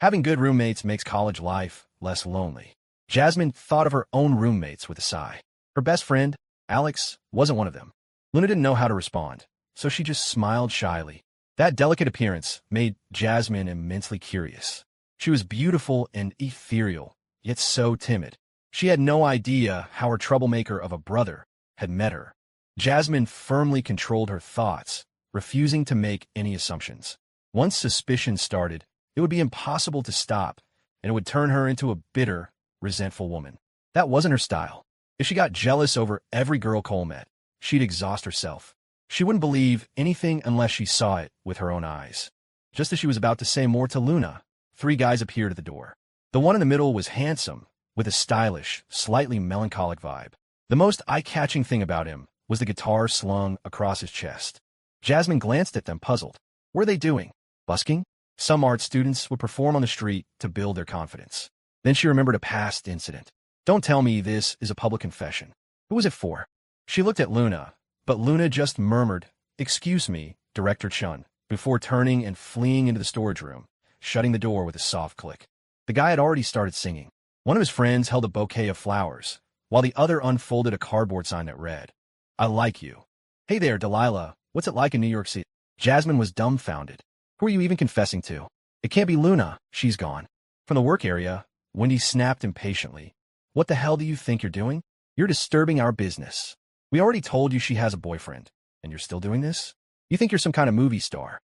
Having good roommates makes college life less lonely. Jasmine thought of her own roommates with a sigh. Her best friend, Alex, wasn't one of them. Luna didn't know how to respond, so she just smiled shyly. That delicate appearance made Jasmine immensely curious. She was beautiful and ethereal, yet so timid. She had no idea how her troublemaker of a brother had met her. Jasmine firmly controlled her thoughts, refusing to make any assumptions. Once suspicion started, it would be impossible to stop, and it would turn her into a bitter, resentful woman. That wasn't her style. If she got jealous over every girl Cole met, she'd exhaust herself. She wouldn't believe anything unless she saw it with her own eyes. Just as she was about to say more to Luna, 3 guys appeared at the door. The one in the middle was handsome, with a stylish, slightly melancholic vibe. The most eye-catching thing about him was the guitar slung across his chest. Jasmine glanced at them, puzzled. What were they doing? Busking? Some art students would perform on the street to build their confidence. Then she remembered a past incident. Don't tell me this is a public confession. Who was it for? She looked at Luna, but Luna just murmured, "Excuse me, Director Chun," before turning and fleeing into the storage room, shutting the door with a soft click. The guy had already started singing. One of his friends held a bouquet of flowers, while the other unfolded a cardboard sign that read, "I like you." "Hey there, Delilah, what's it like in New York City?" Jasmine was dumbfounded. Who are you even confessing to? It can't be Luna, she's gone. From the work area, Wendy snapped impatiently. What the hell do you think you're doing? You're disturbing our business. We already told you she has a boyfriend, and you're still doing this? You think you're some kind of movie star?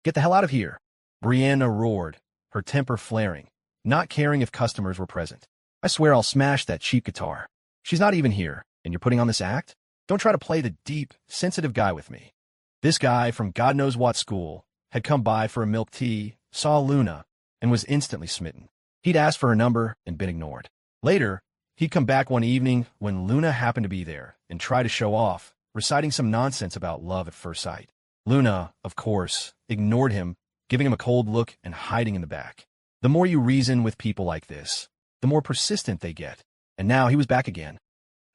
Get the hell out of here. Brianna roared, her temper flaring, not caring if customers were present. I swear I'll smash that cheap guitar. She's not even here, and you're putting on this act? Don't try to play the deep, sensitive guy with me. This guy from God knows what school had come by for a milk tea, saw Luna, and was instantly smitten. He'd asked for her number and been ignored. Later, he'd come back one evening when Luna happened to be there and try to show off, reciting some nonsense about love at first sight. Luna, of course, ignored him, giving him a cold look and hiding in the back. The more you reason with people like this, the more persistent they get. And now he was back again.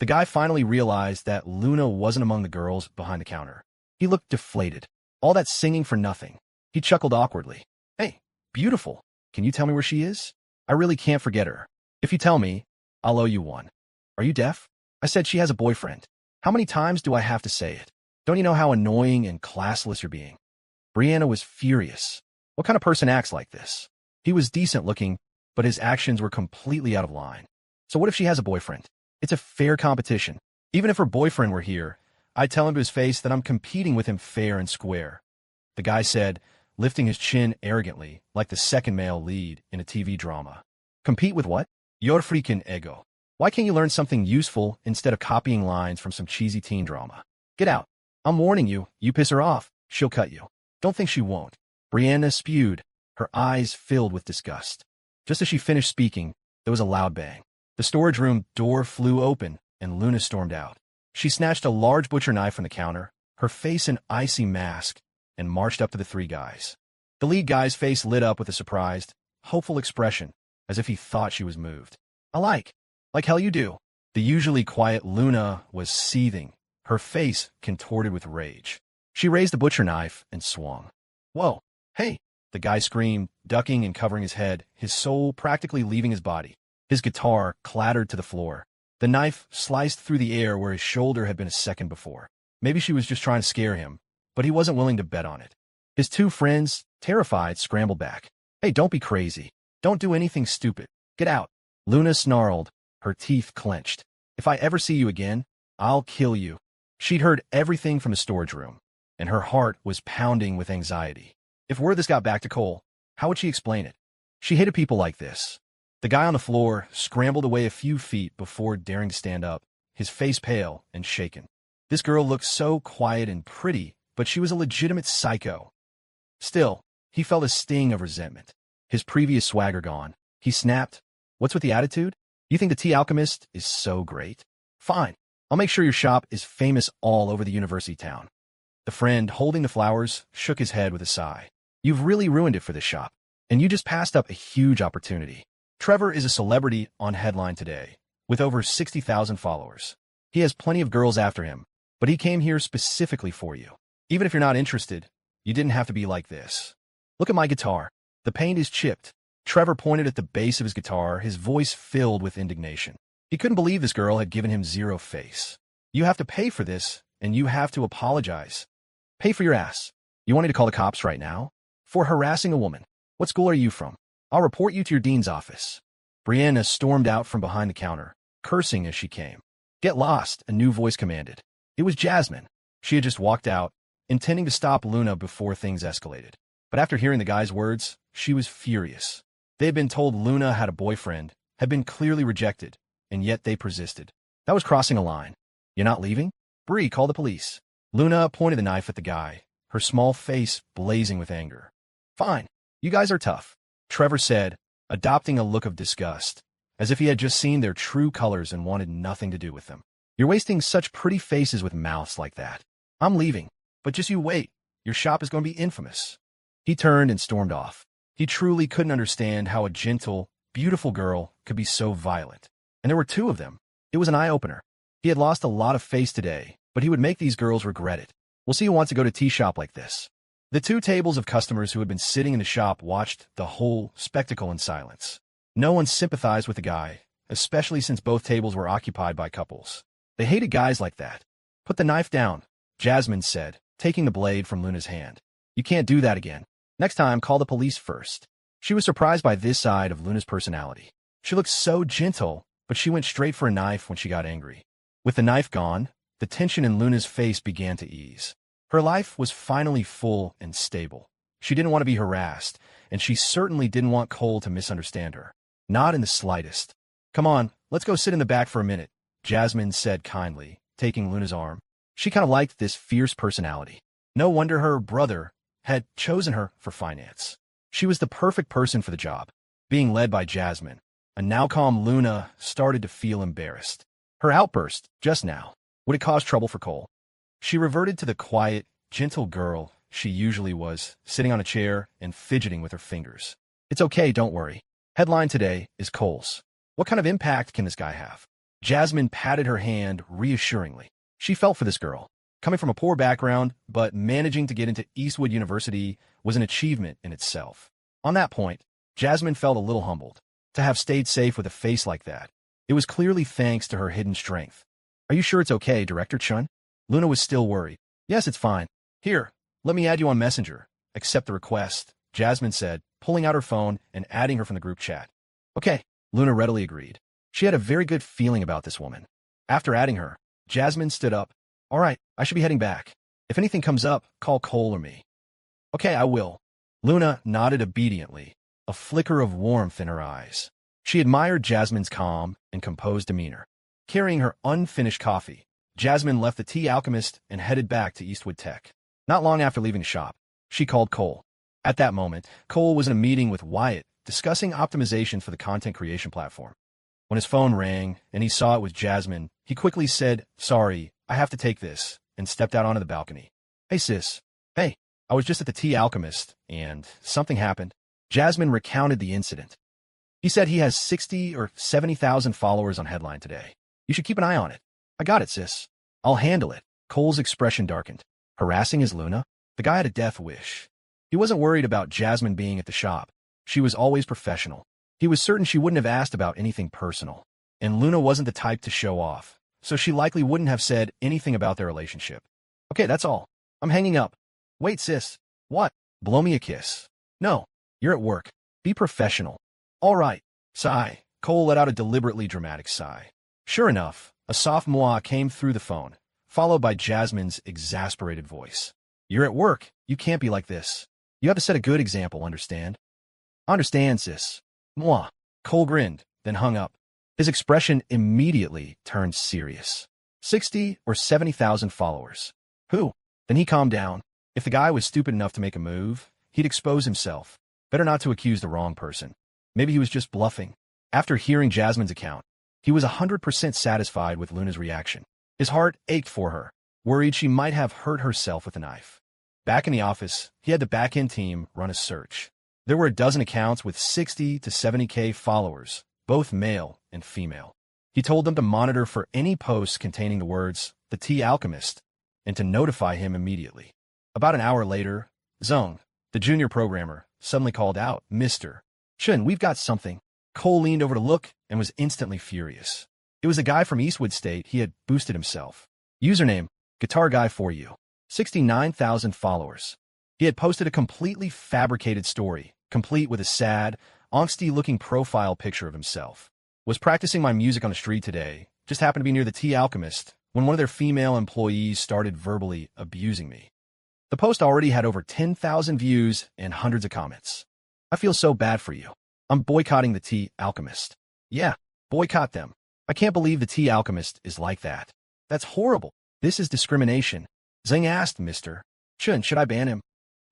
The guy finally realized that Luna wasn't among the girls behind the counter. He looked deflated. All that singing for nothing. He chuckled awkwardly. Hey, beautiful. Can you tell me where she is? I really can't forget her. If you tell me, I'll owe you one. Are you deaf? I said she has a boyfriend. How many times do I have to say it? Don't you know how annoying and classless you're being? Brianna was furious. What kind of person acts like this? He was decent looking, but his actions were completely out of line. So what if she has a boyfriend? It's a fair competition. Even if her boyfriend were here, I'd tell him to his face that I'm competing with him fair and square. The guy said, lifting his chin arrogantly, like the second male lead in a TV drama. Compete with what? Your freaking ego. Why can't you learn something useful instead of copying lines from some cheesy teen drama? Get out. I'm warning you, you piss her off, she'll cut you. Don't think she won't. Brianna spewed, her eyes filled with disgust. Just as she finished speaking, there was a loud bang. The storage room door flew open, and Luna stormed out. She snatched a large butcher knife from the counter, her face an icy mask, and marched up to the 3 guys. The lead guy's face lit up with a surprised, hopeful expression, as if he thought she was moved. I like hell you do. The usually quiet Luna was seething, her face contorted with rage. She raised the butcher knife and swung. Whoa, hey, the guy screamed, ducking and covering his head, his soul practically leaving his body. His guitar clattered to the floor. The knife sliced through the air where his shoulder had been a second before. Maybe she was just trying to scare him, but he wasn't willing to bet on it. His 2 friends, terrified, scrambled back. Hey, don't be crazy. Don't do anything stupid. Get out. Luna snarled, her teeth clenched. If I ever see you again, I'll kill you. She'd heard everything from the storage room, and her heart was pounding with anxiety. If word this got back to Cole, how would she explain it? She hated people like this. The guy on the floor scrambled away a few feet before daring to stand up, his face pale and shaken. This girl looked so quiet and pretty, but she was a legitimate psycho. Still, he felt a sting of resentment. His previous swagger gone, he snapped, "What's with the attitude? You think the tea alchemist is so great? Fine, I'll make sure your shop is famous all over the university town." The friend holding the flowers shook his head with a sigh. You've really ruined it for this shop, and you just passed up a huge opportunity. Trevor is a celebrity on Headline today, with over 60,000 followers. He has plenty of girls after him, but he came here specifically for you. Even if you're not interested, you didn't have to be like this. Look at my guitar. The paint is chipped, Trevor pointed at the bass of his guitar, his voice filled with indignation. He couldn't believe this girl had given him zero face. You have to pay for this, and you have to apologize. Pay for your ass. You want me to call the cops right now? For harassing a woman. What school are you from? I'll report you to your dean's office. Brianna stormed out from behind the counter, cursing as she came. Get lost, a new voice commanded. It was Jasmine. She had just walked out, intending to stop Luna before things escalated. But after hearing the guy's words, she was furious. They had been told Luna had a boyfriend, had been clearly rejected, and yet they persisted. That was crossing a line. You're not leaving? Bree, call the police. Luna pointed the knife at the guy, her small face blazing with anger. Fine. You guys are tough, Trevor said, adopting a look of disgust, as if he had just seen their true colors and wanted nothing to do with them. You're wasting such pretty faces with mouths like that. I'm leaving, but just you wait. Your shop is going to be infamous. He turned and stormed off. He truly couldn't understand how a gentle, beautiful girl could be so violent. And there were two of them. It was an eye-opener. He had lost a lot of face today, but he would make these girls regret it. We'll see who wants to go to tea shop like this. The two tables of customers who had been sitting in the shop watched the whole spectacle in silence. No one sympathized with the guy, especially since both tables were occupied by couples. They hated guys like that. Put the knife down, Jasmine said, taking the blade from Luna's hand. You can't do that again. Next time, call the police first. She was surprised by this side of Luna's personality. She looked so gentle, but she went straight for a knife when she got angry. With the knife gone, the tension in Luna's face began to ease. Her life was finally full and stable. She didn't want to be harassed, and she certainly didn't want Cole to misunderstand her. Not in the slightest. Come on, let's go sit in the back for a minute, Jasmine said kindly, taking Luna's arm. She kind of liked this fierce personality. No wonder her brother had chosen her for finance. She was the perfect person for the job. Being led by Jasmine, a now calm Luna started to feel embarrassed. Her outburst, just now, would have caused trouble for Cole. She reverted to the quiet, gentle girl she usually was, sitting on a chair and fidgeting with her fingers. It's okay, don't worry. Headline today is Cole's. What kind of impact can this guy have? Jasmine patted her hand reassuringly. She felt for this girl. Coming from a poor background, but managing to get into Eastwood University was an achievement in itself. On that point, Jasmine felt a little humbled. To have stayed safe with a face like that, it was clearly thanks to her hidden strength. Are you sure it's okay, Director Chun? Luna was still worried. Yes, it's fine. Here, let me add you on Messenger. Accept the request, Jasmine said, pulling out her phone and adding her from the group chat. Okay, Luna readily agreed. She had a very good feeling about this woman. After adding her, Jasmine stood up. All right, I should be heading back. If anything comes up, call Cole or me. Okay, I will. Luna nodded obediently, a flicker of warmth in her eyes. She admired Jasmine's calm and composed demeanor. Carrying her unfinished coffee, Jasmine left the Tea Alchemist and headed back to Eastwood Tech. Not long after leaving the shop, she called Cole. At that moment, Cole was in a meeting with Wyatt, discussing optimization for the content creation platform. When his phone rang and he saw it was Jasmine, he quickly said, "Sorry, I have to take this," and stepped out onto the balcony. Hey, sis. Hey, I was just at the Tea Alchemist, and something happened. Jasmine recounted the incident. He said he has 60 or 70,000 followers on Headline today. You should keep an eye on it. I got it, sis. I'll handle it. Cole's expression darkened. Harassing his Luna? The guy had a death wish. He wasn't worried about Jasmine being at the shop. She was always professional. He was certain she wouldn't have asked about anything personal. And Luna wasn't the type to show off, so she likely wouldn't have said anything about their relationship. Okay, that's all. I'm hanging up. Wait, sis. What? Blow me a kiss. No, you're at work. Be professional. All right. Sigh. Cole let out a deliberately dramatic sigh. Sure enough, a soft moi came through the phone, followed by Jasmine's exasperated voice. You're at work. You can't be like this. You have to set a good example, understand? Understand, sis. Moi. Cole grinned, then hung up. His expression immediately turned serious. 60 or 70,000 followers. Who? Then he calmed down. If the guy was stupid enough to make a move, he'd expose himself. Better not to accuse the wrong person. Maybe he was just bluffing. After hearing Jasmine's account, he was 100% satisfied with Luna's reaction. His heart ached for her, worried she might have hurt herself with a knife. Back in the office, he had the back-end team run a search. There were a dozen accounts with 60 to 70K followers, both male and female. He told them to monitor for any posts containing the words, "The Tea Alchemist," and to notify him immediately. About an hour later, Zhong, the junior programmer, suddenly called out, "Mister, Chun, we've got something. Cole leaned over to look and was instantly furious. It was a guy from Eastwood State. He had boosted himself. Username, Guitar Guy for You. 69,000 followers. He had posted a completely fabricated story, complete with a sad, angsty-looking profile picture of himself. Was practicing my music on the street today, just happened to be near the Tea Alchemist, when one of their female employees started verbally abusing me. The post already had over 10,000 views and hundreds of comments. I feel so bad for you. I'm boycotting the Tea Alchemist. Yeah, boycott them. I can't believe the Tea Alchemist is like that. That's horrible. This is discrimination. Zhang asked Mr. Chun, should I ban him?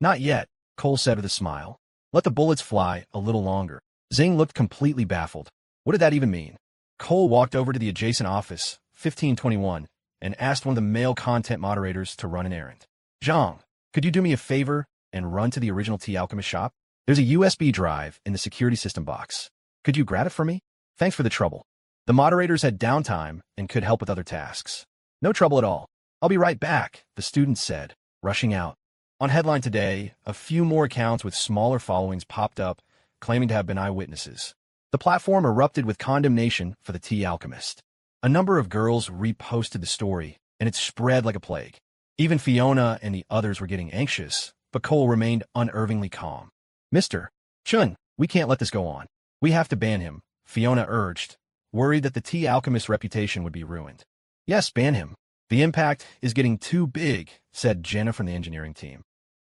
Not yet, Cole said with a smile. Let the bullets fly a little longer. Zhang looked completely baffled. What did that even mean? Cole walked over to the adjacent office, 1521, and asked one of the male content moderators to run an errand. Zhang, could you do me a favor and run to the original Tea Alchemist shop? There's a USB drive in the security system box. Could you grab it for me? Thanks for the trouble. The moderators had downtime and could help with other tasks. No trouble at all. I'll be right back, the student said, rushing out. On Headline today, a few more accounts with smaller followings popped up, claiming to have been eyewitnesses. The platform erupted with condemnation for the Tea Alchemist. A number of girls reposted the story, and it spread like a plague. Even Fiona and the others were getting anxious, but Cole remained unervingly calm. Mr. Chun, we can't let this go on. We have to ban him, Fiona urged, worried that the Tea Alchemist's reputation would be ruined. Yes, ban him. The impact is getting too big, said Jenna from the engineering team.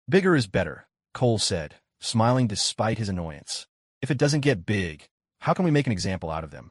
Bigger is better, Cole said, smiling despite his annoyance. If it doesn't get big, how can we make an example out of them?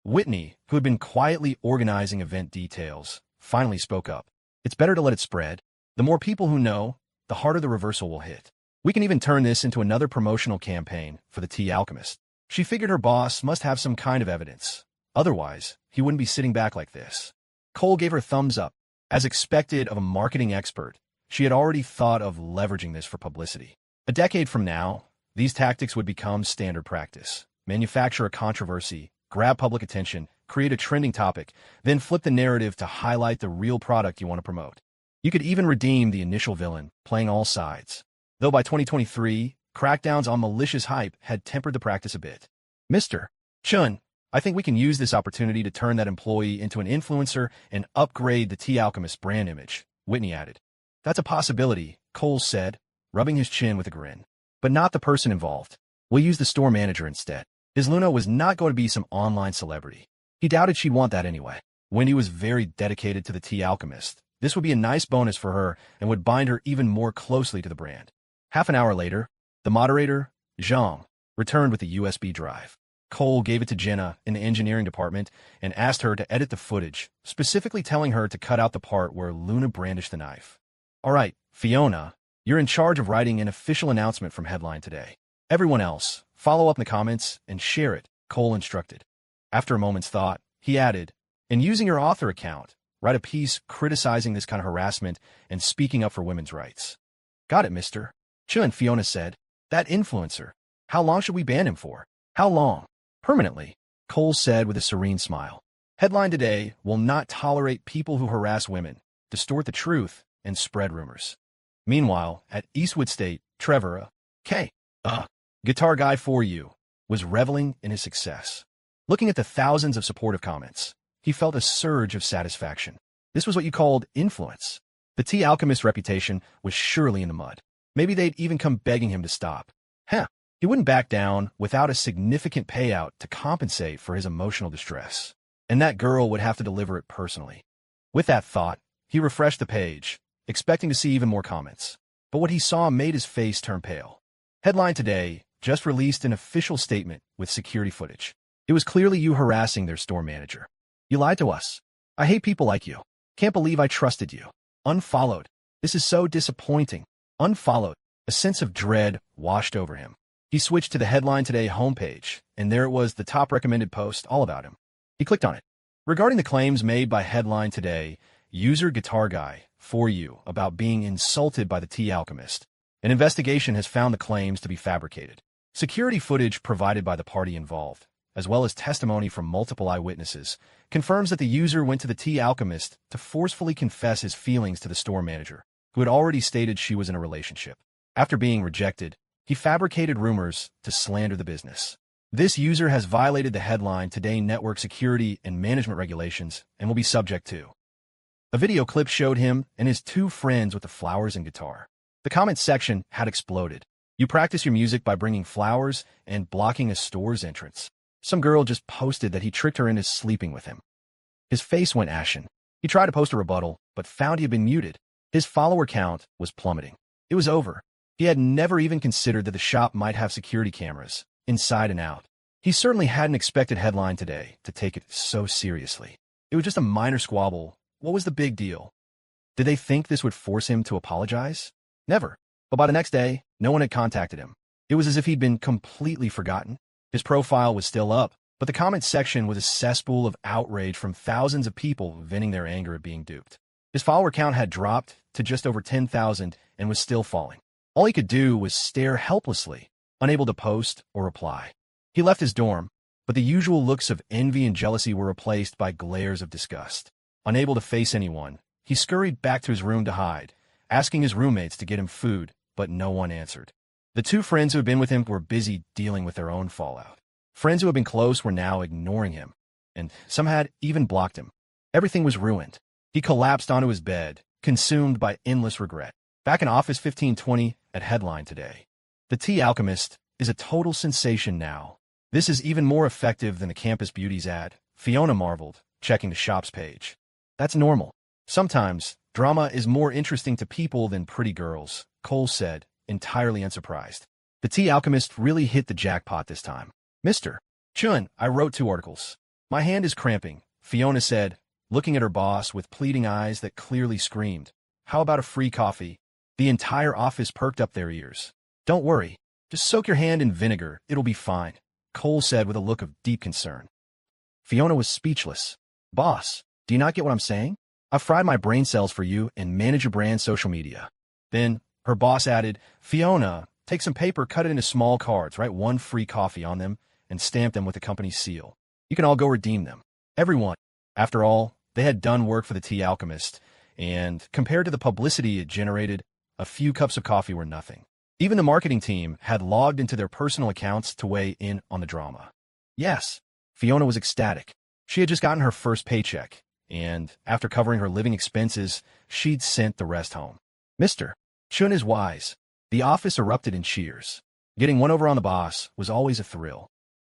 Whitney, who had been quietly organizing event details, finally spoke up. It's better to let it spread. The more people who know, the harder the reversal will hit. We can even turn this into another promotional campaign for the Tea Alchemist. She figured her boss must have some kind of evidence. Otherwise, he wouldn't be sitting back like this. Cole gave her thumbs up. As expected of a marketing expert, she had already thought of leveraging this for publicity. A decade from now, these tactics would become standard practice. Manufacture a controversy, grab public attention, create a trending topic, then flip the narrative to highlight the real product you want to promote. You could even redeem the initial villain, playing all sides. Though by 2023, crackdowns on malicious hype had tempered the practice a bit. Mr. Chun, I think we can use this opportunity to turn that employee into an influencer and upgrade the Tea Alchemist brand image, Whitney added. That's a possibility, Cole said, rubbing his chin with a grin. But not the person involved. We'll use the store manager instead. His Luna was not going to be some online celebrity. He doubted she'd want that anyway. Wendy was very dedicated to the Tea Alchemist. This would be a nice bonus for her and would bind her even more closely to the brand. Half an hour later, the moderator, Zhang, returned with the USB drive. Cole gave it to Jenna in the engineering department and asked her to edit the footage, specifically telling her to cut out the part where Luna brandished the knife. All right, Fiona, you're in charge of writing an official announcement from Headline today. Everyone else, follow up in the comments and share it, Cole instructed. After a moment's thought, he added, and using your author account, write a piece criticizing this kind of harassment and speaking up for women's rights. Got it, Mr. Chun, Fiona said. That influencer. How long should we ban him for? How long? Permanently, Cole said with a serene smile. Headline today will not tolerate people who harass women, distort the truth, and spread rumors. Meanwhile, at Eastwood State, Trevor, Guitar Guy for You, was reveling in his success. Looking at the thousands of supportive comments, he felt a surge of satisfaction. This was what you called influence. The Tea Alchemist's reputation was surely in the mud. Maybe they'd even come begging him to stop. He wouldn't back down without a significant payout to compensate for his emotional distress. And that girl would have to deliver it personally. With that thought, he refreshed the page, expecting to see even more comments. But what he saw made his face turn pale. Headline today just released an official statement with security footage. It was clearly you harassing their store manager. You lied to us. I hate people like you. Can't believe I trusted you. Unfollowed. This is so disappointing. Unfollowed. A sense of dread washed over him. He switched to the Headline Today homepage, and there it was, the top recommended post all about him. He clicked on it. Regarding the claims made by Headline Today, user Guitar Guy for You about being insulted by the Tea Alchemist, an investigation has found the claims to be fabricated. Security footage provided by the party involved, as well as testimony from multiple eyewitnesses, confirms that the user went to the Tea Alchemist to forcefully confess his feelings to the store manager, who had already stated she was in a relationship. After being rejected, He fabricated rumors to slander the business. This user has violated the headline Today Network security and management regulations and will be subject to. A video clip showed him and his two friends with the flowers and guitar. The comment section had exploded. You practice your music by bringing flowers and blocking a store's entrance. Some girl just posted that he tricked her into sleeping with him. His face went ashen. He tried to post a rebuttal, but found he had been muted. His follower count was plummeting. It was over. He had never even considered that the shop might have security cameras, inside and out. He certainly hadn't expected Headline Today to take it so seriously. It was just a minor squabble. What was the big deal? Did they think this would force him to apologize? Never. But by the next day, no one had contacted him. It was as if he'd been completely forgotten. His profile was still up, but the comment section was a cesspool of outrage from thousands of people venting their anger at being duped. His follower count had dropped to just over 10,000 and was still falling. All he could do was stare helplessly, unable to post or reply. He left his dorm, but the usual looks of envy and jealousy were replaced by glares of disgust. Unable to face anyone, he scurried back to his room to hide, asking his roommates to get him food, but no one answered. The two friends who had been with him were busy dealing with their own fallout. Friends who had been close were now ignoring him, and some had even blocked him. Everything was ruined. He collapsed onto his bed, consumed by endless regret. Back in Office 1520 at Headline Today. The Tea Alchemist is a total sensation now. This is even more effective than the Campus Beauties ad, Fiona marveled, checking the shop's page. That's normal. Sometimes, drama is more interesting to people than pretty girls, Cole said, entirely unsurprised. The Tea Alchemist really hit the jackpot this time. Mr. Chun, I wrote 2 articles. My hand is cramping, Fiona said, looking at her boss with pleading eyes that clearly screamed. How about a free coffee? The entire office perked up their ears. Don't worry. Just soak your hand in vinegar. It'll be fine, Cole said with a look of deep concern. Fiona was speechless. Boss, do you not get what I'm saying? I've fried my brain cells for you and manage your brand's social media. Then, her boss added, Fiona, take some paper, cut it into small cards, write 1 free coffee on them, and stamp them with the company's seal. You can all go redeem them. Everyone. After all, they had done work for the Tea Alchemist, and compared to the publicity it generated, a few cups of coffee were nothing. Even the marketing team had logged into their personal accounts to weigh in on the drama. Yes, Fiona was ecstatic. She had just gotten her first paycheck, and after covering her living expenses, she'd sent the rest home. Mr. Chun is wise. The office erupted in cheers. Getting one over on the boss was always a thrill.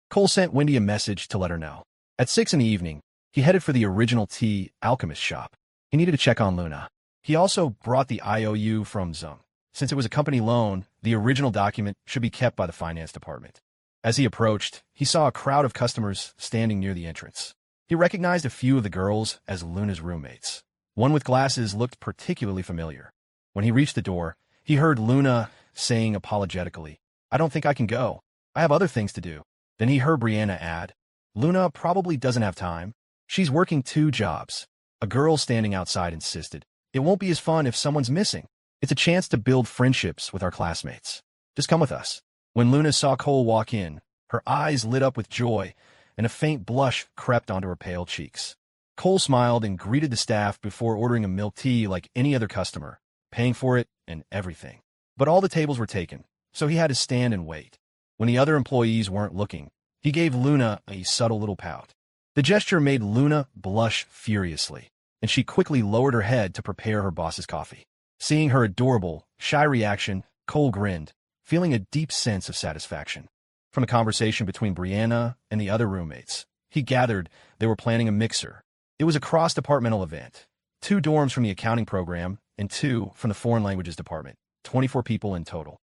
Cole sent Wendy a message to let her know. At 6 in the evening, he headed for the original Tea Alchemist shop. He needed to check on Luna. He also brought the IOU from Zung. Since it was a company loan, the original document should be kept by the finance department. As he approached, he saw a crowd of customers standing near the entrance. He recognized a few of the girls as Luna's roommates. One with glasses looked particularly familiar. When he reached the door, he heard Luna saying apologetically, I don't think I can go. I have other things to do. Then he heard Brianna add, Luna probably doesn't have time. She's working 2 jobs. A girl standing outside insisted, it won't be as fun if someone's missing. It's a chance to build friendships with our classmates. Just come with us. When Luna saw Cole walk in, her eyes lit up with joy, and a faint blush crept onto her pale cheeks. Cole smiled and greeted the staff before ordering a milk tea like any other customer, paying for it and everything. But all the tables were taken, so he had to stand and wait. When the other employees weren't looking, he gave Luna a subtle little pout. The gesture made Luna blush furiously, and she quickly lowered her head to prepare her boss's coffee. Seeing her adorable, shy reaction, Cole grinned, feeling a deep sense of satisfaction. From a conversation between Brianna and the other roommates, he gathered they were planning a mixer. It was a cross-departmental event. 2 dorms from the accounting program and 2 from the foreign languages department, 24 people in total.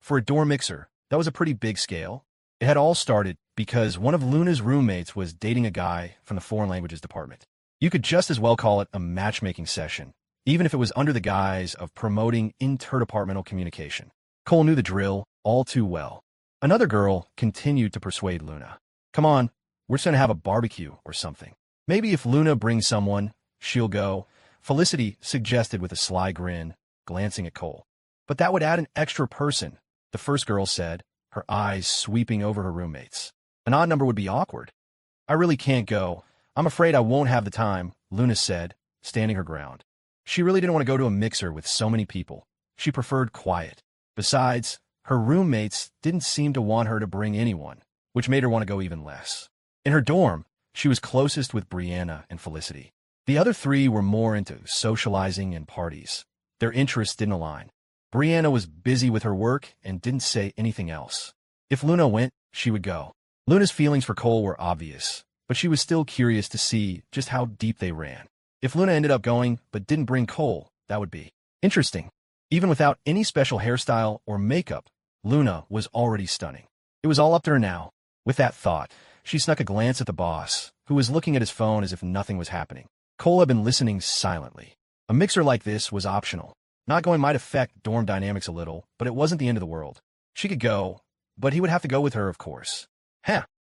For a dorm mixer, that was a pretty big scale. It had all started because one of Luna's roommates was dating a guy from the foreign languages department. You could just as well call it a matchmaking session, even if it was under the guise of promoting interdepartmental communication. Cole knew the drill all too well. Another girl continued to persuade Luna. Come on, we're just going to have a barbecue or something. Maybe if Luna brings someone, she'll go, Felicity suggested with a sly grin, glancing at Cole. But that would add an extra person, the first girl said, her eyes sweeping over her roommates. An odd number would be awkward. I really can't go. I'm afraid I won't have the time, Luna said, standing her ground. She really didn't want to go to a mixer with so many people. She preferred quiet. Besides, her roommates didn't seem to want her to bring anyone, which made her want to go even less. In her dorm, she was closest with Brianna and Felicity. The other three were more into socializing and parties. Their interests didn't align. Brianna was busy with her work and didn't say anything else. If Luna went, she would go. Luna's feelings for Cole were obvious, but she was still curious to see just how deep they ran. If Luna ended up going but didn't bring Cole, that would be interesting. Even without any special hairstyle or makeup, Luna was already stunning. It was all up to her now. With that thought, she snuck a glance at the boss, who was looking at his phone as if nothing was happening. Cole had been listening silently. A mixer like this was optional. Not going might affect dorm dynamics a little, but it wasn't the end of the world. She could go, but he would have to go with her, of course.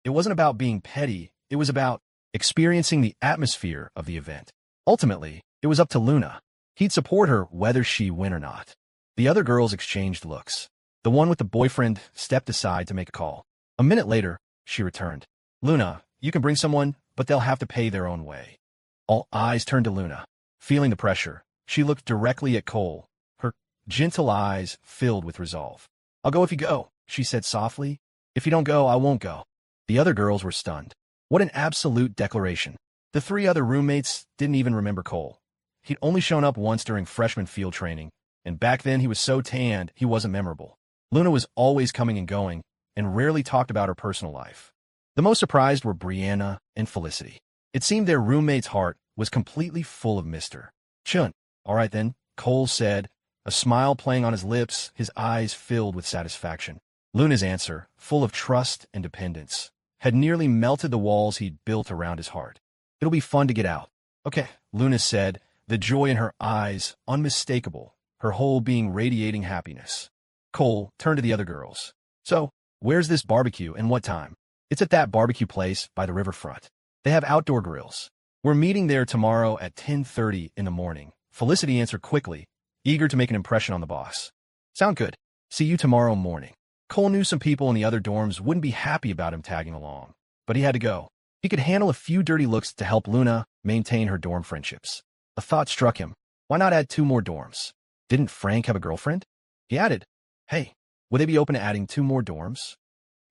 It wasn't about being petty, it was about experiencing the atmosphere of the event. Ultimately, it was up to Luna. He'd support her whether she win or not. The other girls exchanged looks. The one with the boyfriend stepped aside to make a call. A minute later, she returned. Luna, you can bring someone, but they'll have to pay their own way. All eyes turned to Luna. Feeling the pressure, she looked directly at Cole, her gentle eyes filled with resolve. I'll go if you go, she said softly. If you don't go, I won't go. The other girls were stunned. What an absolute declaration. The three other roommates didn't even remember Cole. He'd only shown up once during freshman field training, and back then he was so tanned he wasn't memorable. Luna was always coming and going, and rarely talked about her personal life. The most surprised were Brianna and Felicity. It seemed their roommate's heart was completely full of Mr. Chun. All right then, Cole said, a smile playing on his lips, his eyes filled with satisfaction. Luna's answer, full of trust and dependence, had nearly melted the walls he'd built around his heart. It'll be fun to get out. Okay, Luna said, the joy in her eyes unmistakable, her whole being radiating happiness. Cole turned to the other girls. So, where's this barbecue and what time? It's at that barbecue place by the riverfront. They have outdoor grills. We're meeting there tomorrow at 10:30 in the morning. Felicity answered quickly, eager to make an impression on the boss. Sound good. See you tomorrow morning. Cole knew some people in the other dorms wouldn't be happy about him tagging along, but he had to go. He could handle a few dirty looks to help Luna maintain her dorm friendships. A thought struck him. Why not add 2 more dorms? Didn't Frank have a girlfriend? He added, hey, would they be open to adding 2 more dorms?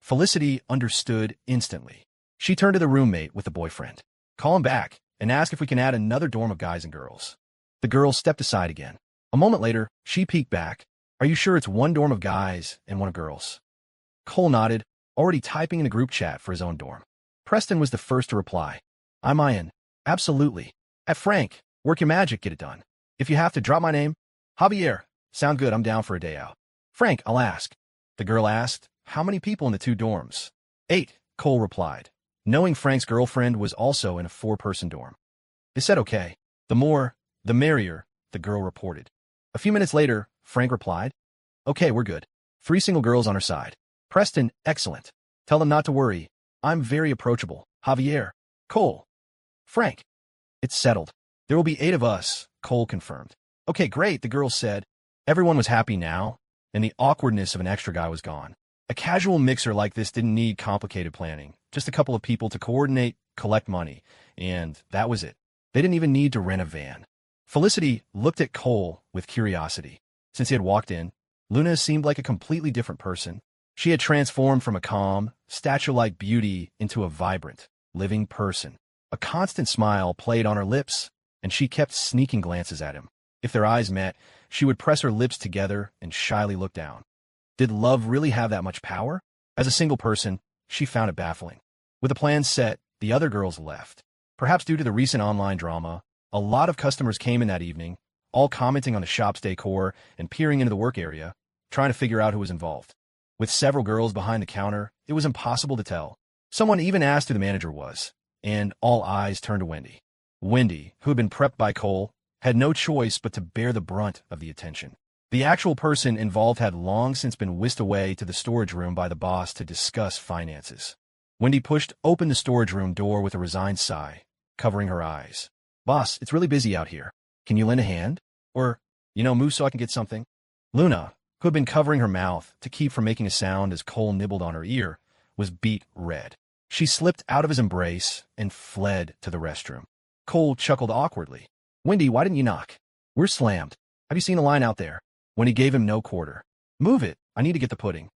Felicity understood instantly. She turned to the roommate with the boyfriend. Call him back and ask if we can add another dorm of guys and girls. The girl stepped aside again. A moment later, she peeked back. Are you sure it's 1 dorm of guys and 1 of girls? Cole nodded, already typing in a group chat for his own dorm. Preston was the first to reply. I'm Ian. Absolutely. At Frank, work your magic, get it done. If you have to, drop my name. Javier. Sound good, I'm down for a day out. Frank, I'll ask. The girl asked, how many people in the 2 dorms? 8, Cole replied, knowing Frank's girlfriend was also in a 4-person dorm. They said okay. The more, the merrier, the girl reported. A few minutes later, Frank replied, okay, we're good. 3 single girls on our side. Preston, excellent. Tell them not to worry. I'm very approachable. Javier. Cole. Frank. It's settled. There will be 8 of us, Cole confirmed. Okay, great, the girl said. Everyone was happy now, and the awkwardness of an extra guy was gone. A casual mixer like this didn't need complicated planning. Just a couple of people to coordinate, collect money, and that was it. They didn't even need to rent a van. Felicity looked at Cole with curiosity. Since he had walked in, Luna seemed like a completely different person. She had transformed from a calm, statue-like beauty into a vibrant, living person. A constant smile played on her lips, and she kept sneaking glances at him. If their eyes met, she would press her lips together and shyly look down. Did love really have that much power? As a single person, she found it baffling. With the plan set, the other girls left. Perhaps due to the recent online drama, a lot of customers came in that evening, all commenting on the shop's decor and peering into the work area, trying to figure out who was involved. With several girls behind the counter, it was impossible to tell. Someone even asked who the manager was, and all eyes turned to Wendy. Wendy, who had been prepped by Cole, had no choice but to bear the brunt of the attention. The actual person involved had long since been whisked away to the storage room by the boss to discuss finances. Wendy pushed open the storage room door with a resigned sigh, covering her eyes. Boss, it's really busy out here. Can you lend a hand? Or, move so I can get something? Luna, who had been covering her mouth to keep from making a sound as Cole nibbled on her ear, was beet red. She slipped out of his embrace and fled to the restroom. Cole chuckled awkwardly. Wendy, why didn't you knock? We're slammed. Have you seen a line out there? When he gave him no quarter. Move it. I need to get the pudding.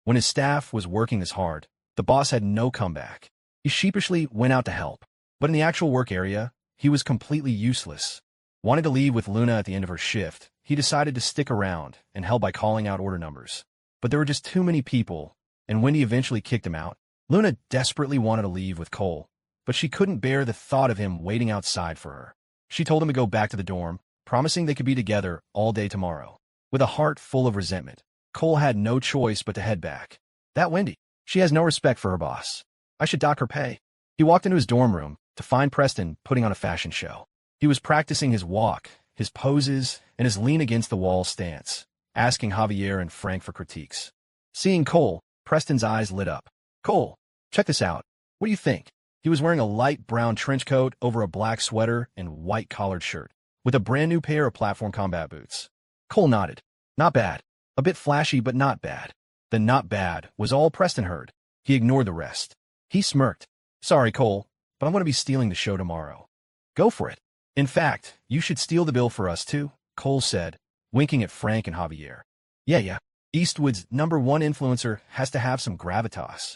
When his staff was working this hard, the boss had no comeback. He sheepishly went out to help. But in the actual work area, he was completely useless. Wanting to leave with Luna at the end of her shift, he decided to stick around and help by calling out order numbers. But there were just too many people, and Wendy eventually kicked him out. Luna desperately wanted to leave with Cole, but she couldn't bear the thought of him waiting outside for her. She told him to go back to the dorm, promising they could be together all day tomorrow. With a heart full of resentment, Cole had no choice but to head back. That Wendy, she has no respect for her boss. I should dock her pay. He walked into his dorm room to find Preston putting on a fashion show. He was practicing his walk, his poses, and his lean-against-the-wall stance, asking Javier and Frank for critiques. Seeing Cole, Preston's eyes lit up. Cole, check this out. What do you think? He was wearing a light brown trench coat over a black sweater and white collared shirt, with a brand new pair of platform combat boots. Cole nodded. Not bad. A bit flashy, but not bad. The not bad was all Preston heard. He ignored the rest. He smirked. Sorry, Cole, but I'm going to be stealing the show tomorrow. Go for it. In fact, you should steal the bill for us too, Cole said, winking at Frank and Javier. Yeah. Eastwood's #1 influencer has to have some gravitas.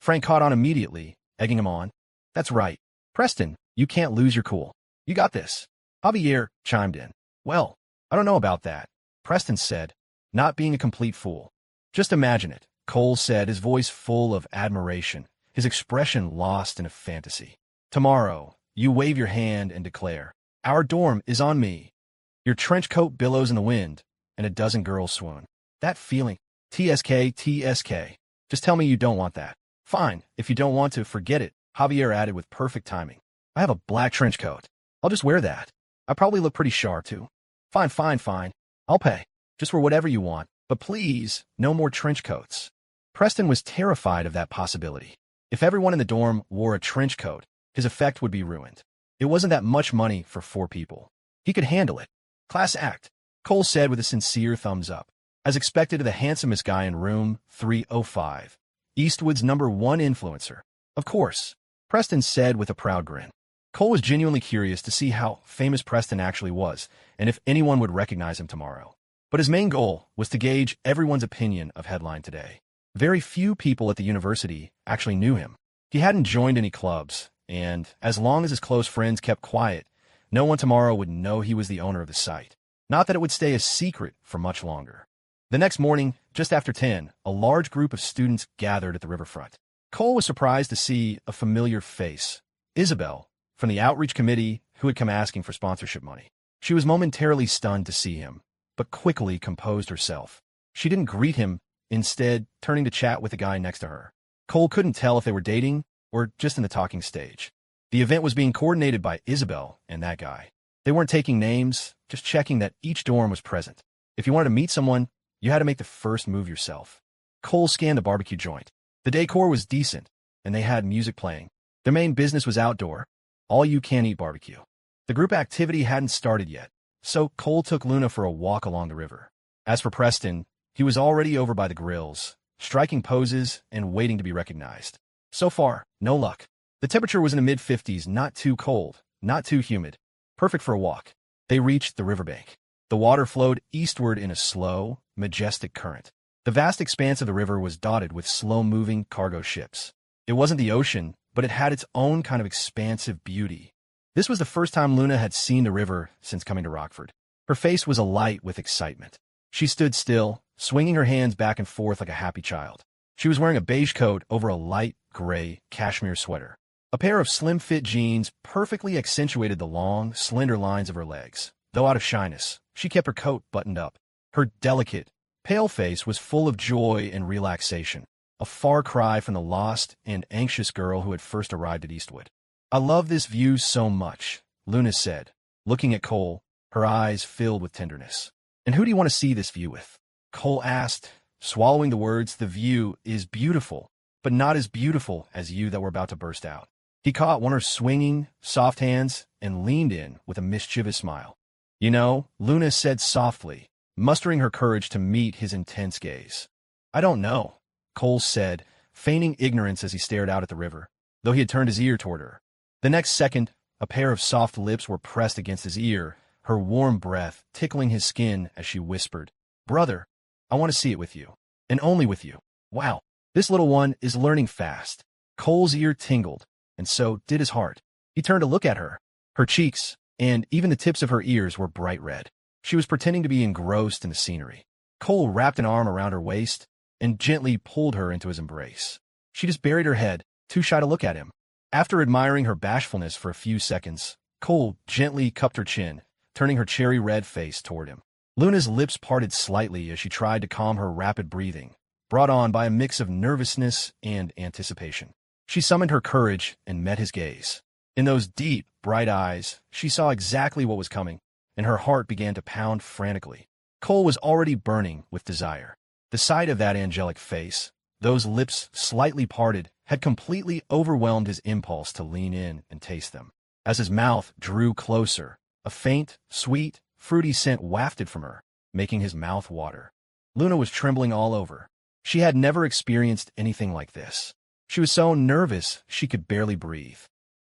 Frank caught on immediately, egging him on. That's right. Preston, you can't lose your cool. You got this. Javier chimed in. Well, I don't know about that, Preston said, not being a complete fool. Just imagine it, Cole said, his voice full of admiration, his expression lost in a fantasy. Tomorrow, you wave your hand and declare, our dorm is on me. Your trench coat billows in the wind, and a dozen girls swoon. That feeling, TSK. Just tell me you don't want that. Fine, if you don't want to, forget it, Javier added with perfect timing. I have a black trench coat. I'll just wear that. I probably look pretty sharp, too. Fine. I'll pay. Just for whatever you want. But please, no more trench coats. Preston was terrified of that possibility. If everyone in the dorm wore a trench coat, his effect would be ruined. It wasn't that much money for 4 people. He could handle it. Class act, Cole said with a sincere thumbs up. As expected of the handsomest guy in room 305, Eastwood's #1 influencer. Of course, Preston said with a proud grin. Cole was genuinely curious to see how famous Preston actually was, and if anyone would recognize him tomorrow. But his main goal was to gauge everyone's opinion of Headline today. Very few people at the university actually knew him. He hadn't joined any clubs, and as long as his close friends kept quiet, no one tomorrow would know he was the owner of the site. Not that it would stay a secret for much longer. The next morning, just after 10, a large group of students gathered at the riverfront. Cole was surprised to see a familiar face, Isabel, from the outreach committee who had come asking for sponsorship money. She was momentarily stunned to see him, but quickly composed herself. She didn't greet him, instead turning to chat with the guy next to her. Cole couldn't tell if they were dating or just in the talking stage. The event was being coordinated by Isabel and that guy. They weren't taking names, just checking that each dorm was present. If you wanted to meet someone, you had to make the first move yourself. Cole scanned the barbecue joint. The decor was decent, and they had music playing. Their main business was outdoor, all-you-can-eat barbecue. The group activity hadn't started yet, so Cole took Luna for a walk along the river. As for Preston, he was already over by the grills, striking poses and waiting to be recognized. So far, no luck. The temperature was in the mid-50s, not too cold, not too humid. Perfect for a walk. They reached the riverbank. The water flowed eastward in a slow, majestic current. The vast expanse of the river was dotted with slow-moving cargo ships. It wasn't the ocean, but it had its own kind of expansive beauty. This was the first time Luna had seen the river since coming to Rockford. Her face was alight with excitement. She stood still, swinging her hands back and forth like a happy child. She was wearing a beige coat over a light gray cashmere sweater. A pair of slim-fit jeans perfectly accentuated the long, slender lines of her legs. Though out of shyness, she kept her coat buttoned up. Her delicate, pale face was full of joy and relaxation, a far cry from the lost and anxious girl who had first arrived at Eastwood. I love this view so much, Luna said, looking at Cole, her eyes filled with tenderness. And who do you want to see this view with? Cole asked, swallowing the words. The view is beautiful, but not as beautiful as you that were about to burst out. He caught one of her swinging, soft hands and leaned in with a mischievous smile. You know, Luna said softly, mustering her courage to meet his intense gaze. I don't know, Cole said, feigning ignorance as he stared out at the river, though he had turned his ear toward her. The next second, a pair of soft lips were pressed against his ear, her warm breath tickling his skin as she whispered, Brother, I want to see it with you. and only with you. Wow, this little one is learning fast. Cole's ear tingled, and so did his heart. He turned to look at her. Her cheeks, and even the tips of her ears were bright red. She was pretending to be engrossed in the scenery. Cole wrapped an arm around her waist and gently pulled her into his embrace. She just buried her head, too shy to look at him. After admiring her bashfulness for a few seconds, Cole gently cupped her chin, turning her cherry-red face toward him. Luna's lips parted slightly as she tried to calm her rapid breathing, brought on by a mix of nervousness and anticipation. She summoned her courage and met his gaze. In those deep, bright eyes, she saw exactly what was coming, and her heart began to pound frantically. Cole was already burning with desire. The sight of that angelic face, those lips slightly parted, had completely overwhelmed his impulse to lean in and taste them. As his mouth drew closer, a faint, sweet, fruity scent wafted from her, making his mouth water. Luna was trembling all over. She had never experienced anything like this. She was so nervous she could barely breathe.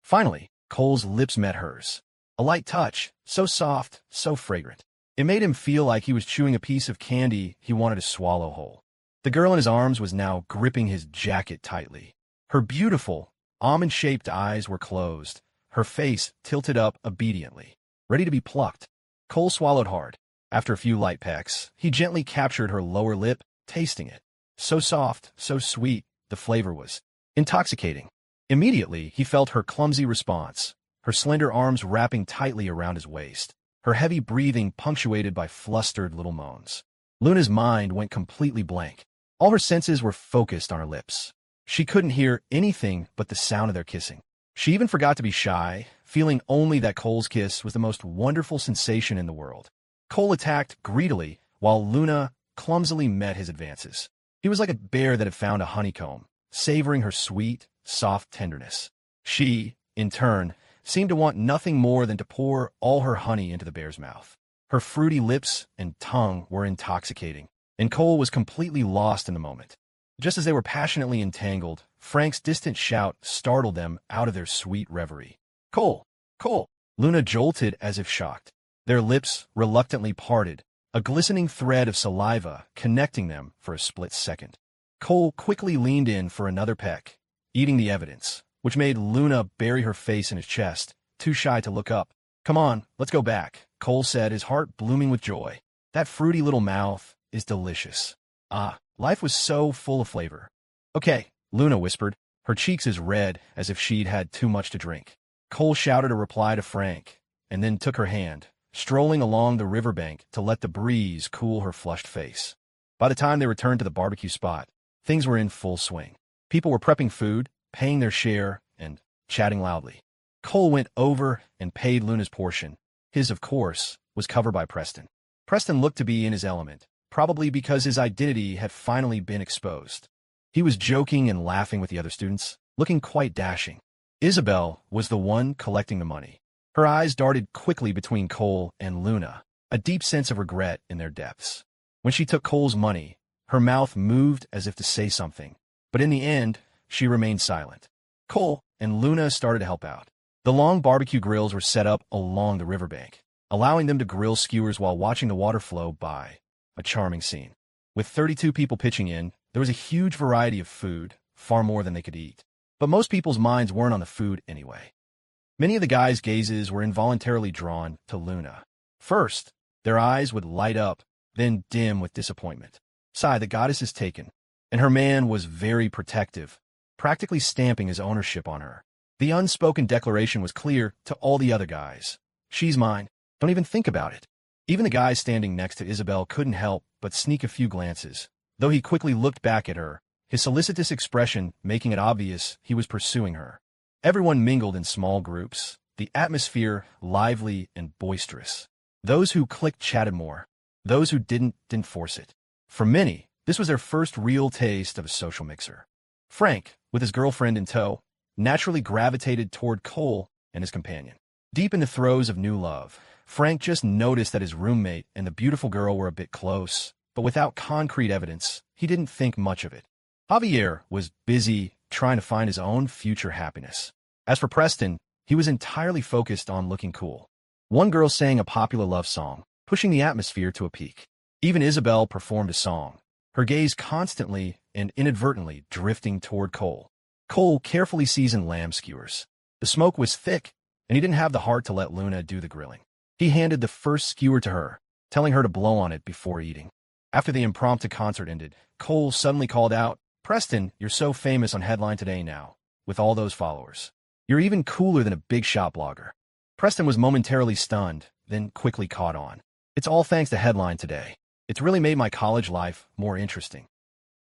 Finally, Cole's lips met hers. A light touch, so soft, so fragrant. It made him feel like he was chewing a piece of candy he wanted to swallow whole. The girl in his arms was now gripping his jacket tightly. Her beautiful, almond-shaped eyes were closed, her face tilted up obediently, ready to be plucked. Cole swallowed hard. After a few light pecks, he gently captured her lower lip, tasting it. So soft, so sweet, the flavor was intoxicating. Immediately, he felt her clumsy response, her slender arms wrapping tightly around his waist, her heavy breathing punctuated by flustered little moans. Luna's mind went completely blank. All her senses were focused on her lips. She couldn't hear anything but the sound of their kissing. She even forgot to be shy, feeling only that Cole's kiss was the most wonderful sensation in the world. Cole attacked greedily, while Luna clumsily met his advances. He was like a bear that had found a honeycomb, savoring her sweet, soft tenderness. She, in turn, seemed to want nothing more than to pour all her honey into the bear's mouth. Her fruity lips and tongue were intoxicating, and Cole was completely lost in the moment. Just as they were passionately entangled, Frank's distant shout startled them out of their sweet reverie. "Cole! Cole!" Luna jolted as if shocked. Their lips reluctantly parted, a glistening thread of saliva connecting them for a split second. Cole quickly leaned in for another peck, eating the evidence, which made Luna bury her face in his chest, too shy to look up. "Come on, let's go back," Cole said, his heart blooming with joy. "That fruity little mouth is delicious. Ah, life was so full of flavor." "Okay," Luna whispered, her cheeks as red as if she'd had too much to drink. Cole shouted a reply to Frank, and then took her hand, strolling along the riverbank to let the breeze cool her flushed face. By the time they returned to the barbecue spot, things were in full swing. People were prepping food, paying their share, and chatting loudly. Cole went over and paid Luna's portion. His, of course, was covered by Preston. Preston looked to be in his element, probably because his identity had finally been exposed. He was joking and laughing with the other students, looking quite dashing. Isabel was the one collecting the money. Her eyes darted quickly between Cole and Luna, a deep sense of regret in their depths. When she took Cole's money, her mouth moved as if to say something, but in the end, she remained silent. Cole and Luna started to help out. The long barbecue grills were set up along the riverbank, allowing them to grill skewers while watching the water flow by. A charming scene. With 32 people pitching in, there was a huge variety of food, far more than they could eat. But most people's minds weren't on the food anyway. Many of the guys' gazes were involuntarily drawn to Luna. First, their eyes would light up, then dim with disappointment. Sigh, the goddess is taken, and her man was very protective, practically stamping his ownership on her. The unspoken declaration was clear to all the other guys. "She's mine. Don't even think about it." Even the guy standing next to Isabel couldn't help but sneak a few glances, though he quickly looked back at her, his solicitous expression making it obvious he was pursuing her. Everyone mingled in small groups, the atmosphere lively and boisterous. Those who clicked chatted more. Those who didn't force it. For many, this was their first real taste of a social mixer. Frank, with his girlfriend in tow, naturally gravitated toward Cole and his companion. Deep in the throes of new love, Frank just noticed that his roommate and the beautiful girl were a bit close, but without concrete evidence, he didn't think much of it. Javier was busy trying to find his own future happiness. As for Preston, he was entirely focused on looking cool. One girl sang a popular love song, pushing the atmosphere to a peak. Even Isabel performed a song, her gaze constantly and inadvertently drifting toward Cole. Cole carefully seasoned lamb skewers. The smoke was thick, and he didn't have the heart to let Luna do the grilling. He handed the first skewer to her, telling her to blow on it before eating. After the impromptu concert ended, Cole suddenly called out, "Preston, you're so famous on Headline Today now, with all those followers. You're even cooler than a big shot blogger." Preston was momentarily stunned, then quickly caught on. "It's all thanks to Headline Today. It's really made my college life more interesting."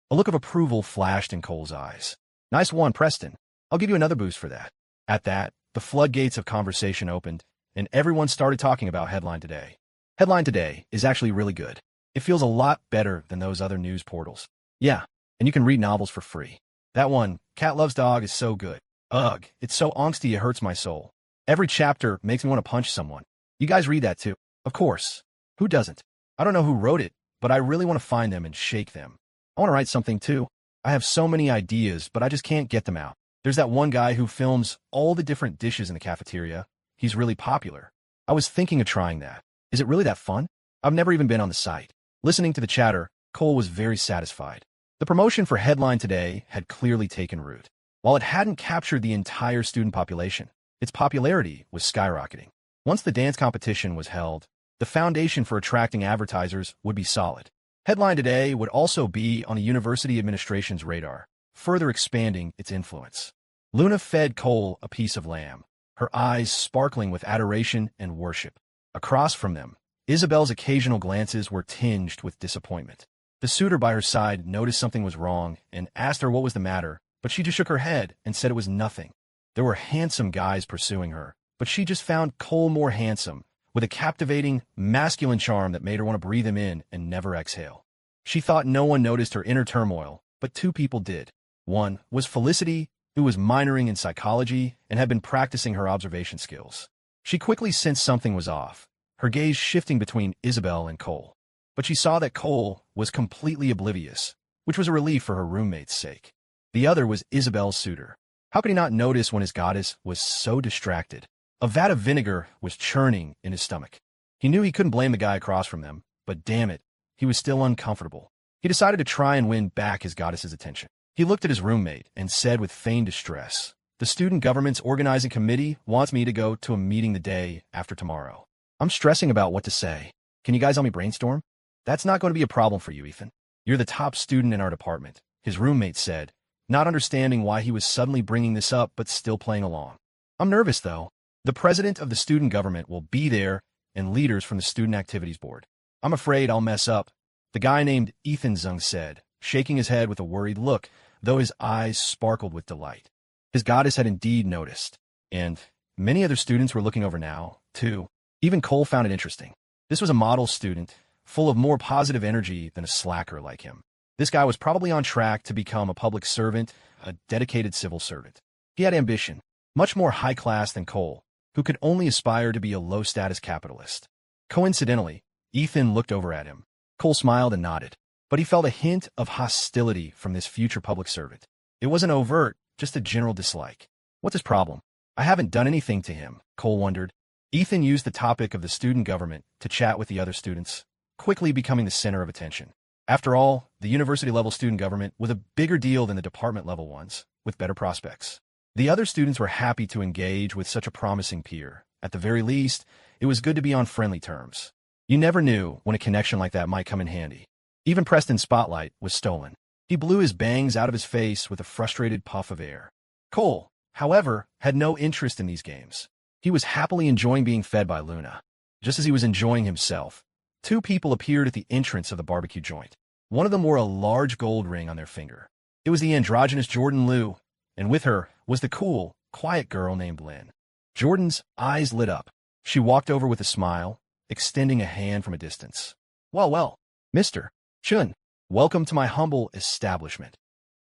A look of approval flashed in Cole's eyes. "Nice one, Preston. I'll give you another boost for that." At that, the floodgates of conversation opened, and everyone started talking about Headline Today. Headline Today is actually really good. It feels a lot better than those other news portals. Yeah, and you can read novels for free. That one, Cat Loves Dog, is so good. Ugh, it's so angsty it hurts my soul. Every chapter makes me want to punch someone. You guys read that too? Of course. Who doesn't? I don't know who wrote it, but I really want to find them and shake them. I want to write something too. I have so many ideas, but I just can't get them out. There's that one guy who films all the different dishes in the cafeteria. He's really popular. I was thinking of trying that. Is it really that fun? I've never even been on the site. Listening to the chatter, Cole was very satisfied. The promotion for Headline Today had clearly taken root. While it hadn't captured the entire student population, its popularity was skyrocketing. Once the dance competition was held, the foundation for attracting advertisers would be solid. Headline Today would also be on the university administration's radar, further expanding its influence. Luna fed Cole a piece of lamb, her eyes sparkling with adoration and worship. Across from them, Isabel's occasional glances were tinged with disappointment. The suitor by her side noticed something was wrong and asked her what was the matter, but she just shook her head and said it was nothing. There were handsome guys pursuing her, but she just found Cole more handsome, with a captivating, masculine charm that made her want to breathe him in and never exhale. She thought no one noticed her inner turmoil, but two people did. One was Felicity, who was minoring in psychology and had been practicing her observation skills. She quickly sensed something was off, her gaze shifting between Isabel and Cole. But she saw that Cole was completely oblivious, which was a relief for her roommate's sake. The other was Isabel's suitor. How could he not notice when his goddess was so distracted? A vat of vinegar was churning in his stomach. He knew he couldn't blame the guy across from them, but damn it, he was still uncomfortable. He decided to try and win back his goddess's attention. He looked at his roommate and said with feigned distress, "The student government's organizing committee wants me to go to a meeting the day after tomorrow. I'm stressing about what to say. Can you guys help me brainstorm?" "That's not going to be a problem for you, Ethan. You're the top student in our department," his roommate said, not understanding why he was suddenly bringing this up but still playing along. "I'm nervous, though. The president of the student government will be there and leaders from the student activities board. I'm afraid I'll mess up," the guy named Ethan Zung said, shaking his head with a worried look, though his eyes sparkled with delight. His goddess had indeed noticed, and many other students were looking over now, too. Even Cole found it interesting. This was a model student, full of more positive energy than a slacker like him. This guy was probably on track to become a public servant, a dedicated civil servant. He had ambition, much more high class than Cole, who could only aspire to be a low-status capitalist. Coincidentally, Ethan looked over at him. Cole smiled and nodded, but he felt a hint of hostility from this future public servant. It wasn't overt, just a general dislike. What's his problem? I haven't done anything to him, Cole wondered. Ethan used the topic of the student government to chat with the other students, quickly becoming the center of attention. After all, the university-level student government was a bigger deal than the department-level ones, with better prospects. The other students were happy to engage with such a promising peer. At the very least, it was good to be on friendly terms. You never knew when a connection like that might come in handy. Even Preston's spotlight was stolen. He blew his bangs out of his face with a frustrated puff of air. Cole, however, had no interest in these games. He was happily enjoying being fed by Luna. Just as he was enjoying himself, two people appeared at the entrance of the barbecue joint. One of them wore a large gold ring on their finger. It was the androgynous Jordan Liu, and with her was the cool, quiet girl named Lynn. Jordan's eyes lit up. She walked over with a smile, extending a hand from a distance. Well, Mr. Chun, welcome to my humble establishment."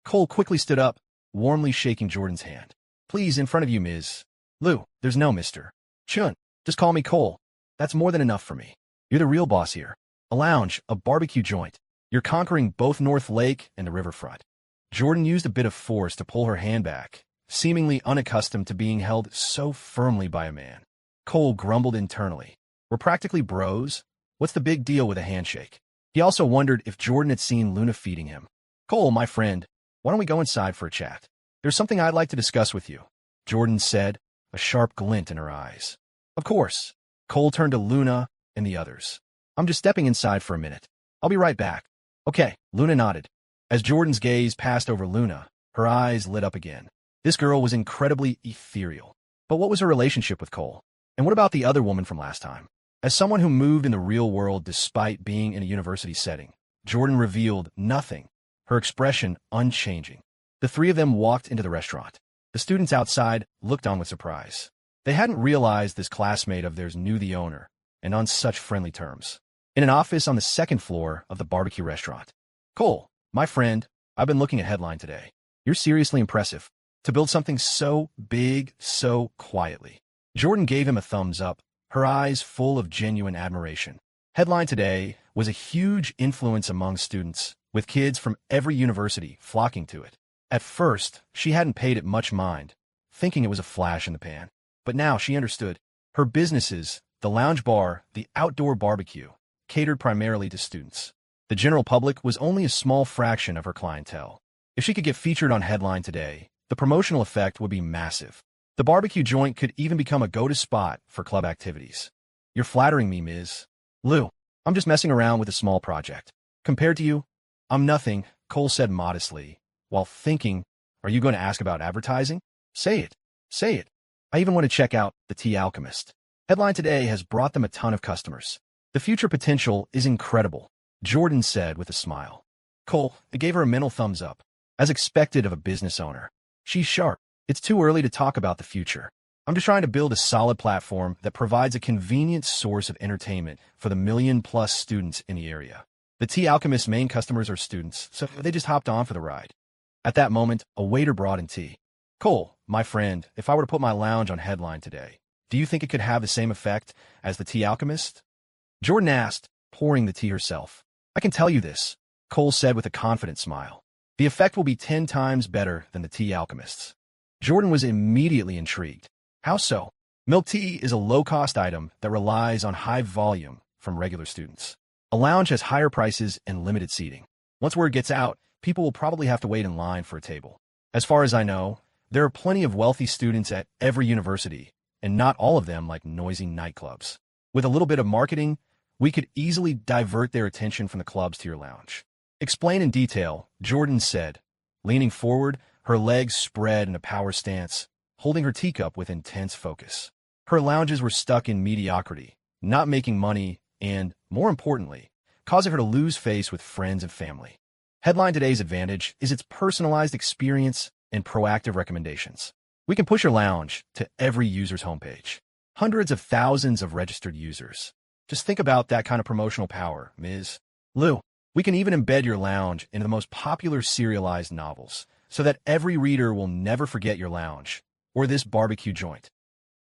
Cole quickly stood up, warmly shaking Jordan's hand. "Please, in front of you, Ms. Liu, there's no Mr. Chun. Just call me Cole. That's more than enough for me. You're the real boss here. A lounge, a barbecue joint. You're conquering both North Lake and the riverfront." Jordan used a bit of force to pull her hand back, seemingly unaccustomed to being held so firmly by a man. Cole grumbled internally. "We're practically bros. What's the big deal with a handshake?" He also wondered if Jordan had seen Luna feeding him. Cole, my friend, why don't we go inside for a chat? There's something I'd like to discuss with you, Jordan said, a sharp glint in her eyes. Of course. Cole turned to Luna and the others. I'm just stepping inside for a minute. I'll be right back. Okay, Luna nodded. As Jordan's gaze passed over Luna, her eyes lit up again. This girl was incredibly ethereal. But what was her relationship with Cole? And what about the other woman from last time? As someone who moved in the real world despite being in a university setting, Jordan revealed nothing, her expression unchanging. The three of them walked into the restaurant. The students outside looked on with surprise. They hadn't realized this classmate of theirs knew the owner, and on such friendly terms. In an office on the second floor of the barbecue restaurant. Cole, my friend, I've been looking at Headline today. You're seriously impressive. To build something so big, so quietly. Jordan gave him a thumbs up, her eyes full of genuine admiration. Headline today was a huge influence among students, with kids from every university flocking to it. At first, she hadn't paid it much mind, thinking it was a flash in the pan. But now she understood. Her businesses, the lounge bar, the outdoor barbecue, catered primarily to students. The general public was only a small fraction of her clientele. If she could get featured on Headline today, the promotional effect would be massive. The barbecue joint could even become a go-to spot for club activities. You're flattering me, Ms. Lou. I'm just messing around with a small project. Compared to you, I'm nothing, Cole said modestly, while thinking, are you going to ask about advertising? Say it. Say it. I even want to check out the Tea Alchemist. Headline today has brought them a ton of customers. The future potential is incredible, Jordan said with a smile. Cole gave her a mental thumbs up, as expected of a business owner. She's sharp. It's too early to talk about the future. I'm just trying to build a solid platform that provides a convenient source of entertainment for the million-plus students in the area. The Tea Alchemist's main customers are students, so they just hopped on for the ride. At that moment, a waiter brought in tea. Cole, my friend, if I were to put my lounge on Headline today, do you think it could have the same effect as the Tea Alchemist? Jordan asked, pouring the tea herself. I can tell you this, Cole said with a confident smile. The effect will be 10 times better than the Tea Alchemist's. Jordan was immediately intrigued. How so? Milk tea is a low-cost item that relies on high volume from regular students. A lounge has higher prices and limited seating. Once word gets out, people will probably have to wait in line for a table. As far as I know, there are plenty of wealthy students at every university, and not all of them like noisy nightclubs. With a little bit of marketing, we could easily divert their attention from the clubs to your lounge. Explain in detail, Jordan said, leaning forward, her legs spread in a power stance, holding her teacup with intense focus. Her lounges were stuck in mediocrity, not making money, and, more importantly, causing her to lose face with friends and family. Headline today's advantage is its personalized experience and proactive recommendations. We can push your lounge to every user's homepage. Hundreds of thousands of registered users. Just think about that kind of promotional power, Ms. Lou. We can even embed your lounge into the most popular serialized novels, so that every reader will never forget your lounge, or this barbecue joint.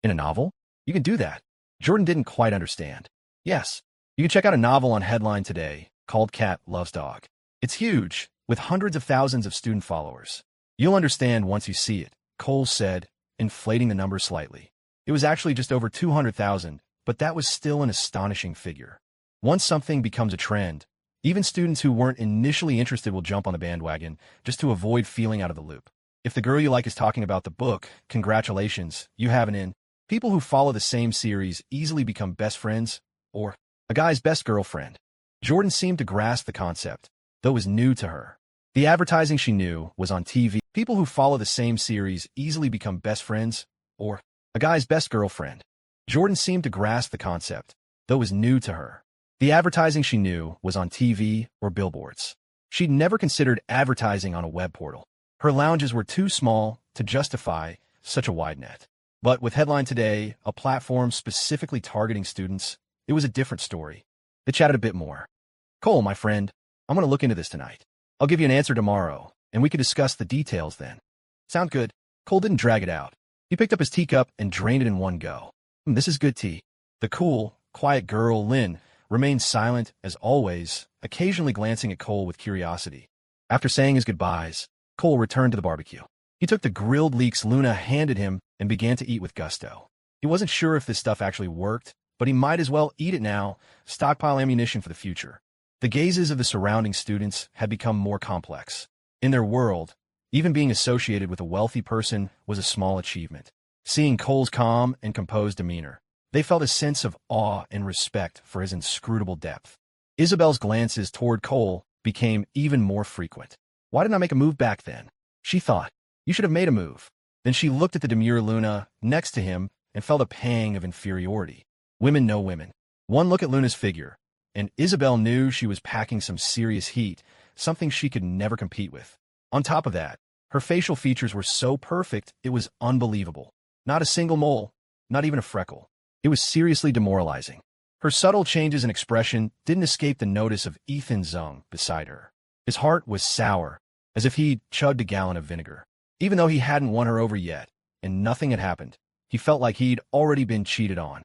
In a novel? You can do that. Jordan didn't quite understand. Yes, you can check out a novel on Headline today called Cat Loves Dog. It's huge, with hundreds of thousands of student followers. You'll understand once you see it, Cole said, inflating the number slightly. It was actually just over 200,000, but that was still an astonishing figure. Once something becomes a trend, even students who weren't initially interested will jump on the bandwagon just to avoid feeling out of the loop. If the girl you like is talking about the book, congratulations, you have an in. People who follow the same series easily become best friends, or a guy's best girlfriend. Jordan seemed to grasp the concept, though it was new to her. The advertising she knew was on TV. People who follow the same series easily become best friends, or a guy's best girlfriend. Jordan seemed to grasp the concept, though it was new to her. The advertising she knew was on TV or billboards. She'd never considered advertising on a web portal. Her lounges were too small to justify such a wide net. But with Headline today, a platform specifically targeting students, it was a different story. They chatted a bit more. Cole, my friend, I'm going to look into this tonight. I'll give you an answer tomorrow, and we can discuss the details then. Sound good? Cole didn't drag it out. He picked up his teacup and drained it in one go. This is good tea. The cool, quiet girl, Lynn, remained silent as always, occasionally glancing at Cole with curiosity. After saying his goodbyes, Cole returned to the barbecue. He took the grilled leeks Luna handed him and began to eat with gusto. He wasn't sure if this stuff actually worked, but he might as well eat it now, stockpile ammunition for the future. The gazes of the surrounding students had become more complex. In their world, even being associated with a wealthy person was a small achievement. Seeing Cole's calm and composed demeanor, they felt a sense of awe and respect for his inscrutable depth. Isabel's glances toward Cole became even more frequent. Why didn't I make a move back then? She thought. You should have made a move. Then she looked at the demure Luna next to him and felt a pang of inferiority. Women know women. One look at Luna's figure, and Isabel knew she was packing some serious heat, something she could never compete with. On top of that, her facial features were so perfect it was unbelievable. Not a single mole, not even a freckle. It was seriously demoralizing. Her subtle changes in expression didn't escape the notice of Ethan Zung beside her. His heart was sour, as if he'd chugged a gallon of vinegar. Even though he hadn't won her over yet, and nothing had happened, he felt like he'd already been cheated on.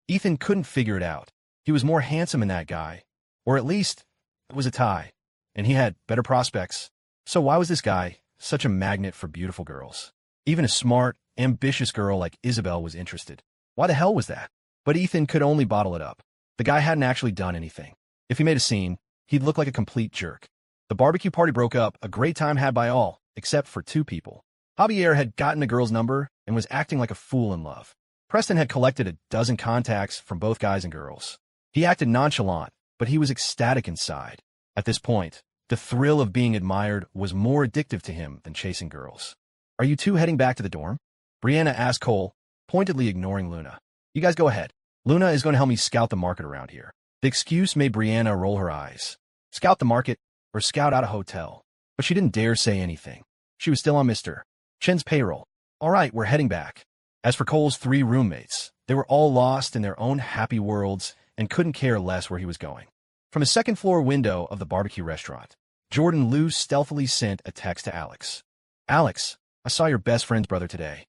Ethan couldn't figure it out. He was more handsome than that guy. Or at least, it was a tie. And he had better prospects. So why was this guy such a magnet for beautiful girls? Even a smart, ambitious girl like Isabel was interested. Why the hell was that? But Ethan could only bottle it up. The guy hadn't actually done anything. If he made a scene, he'd look like a complete jerk. The barbecue party broke up, a great time had by all, except for two people. Javier had gotten the girl's number and was acting like a fool in love. Preston had collected a dozen contacts from both guys and girls. He acted nonchalant, but he was ecstatic inside. At this point, the thrill of being admired was more addictive to him than chasing girls. Are you two heading back to the dorm? Brianna asked Cole, pointedly ignoring Luna. You guys go ahead. Luna is going to help me scout the market around here. The excuse made Brianna roll her eyes. Scout the market or scout out a hotel. But she didn't dare say anything. She was still on Mr. Chen's payroll. All right, we're heading back. As for Cole's three roommates, they were all lost in their own happy worlds and couldn't care less where he was going. From a second-floor window of the barbecue restaurant, Jordan Liu stealthily sent a text to Alex. Alex, I saw your best friend's brother today.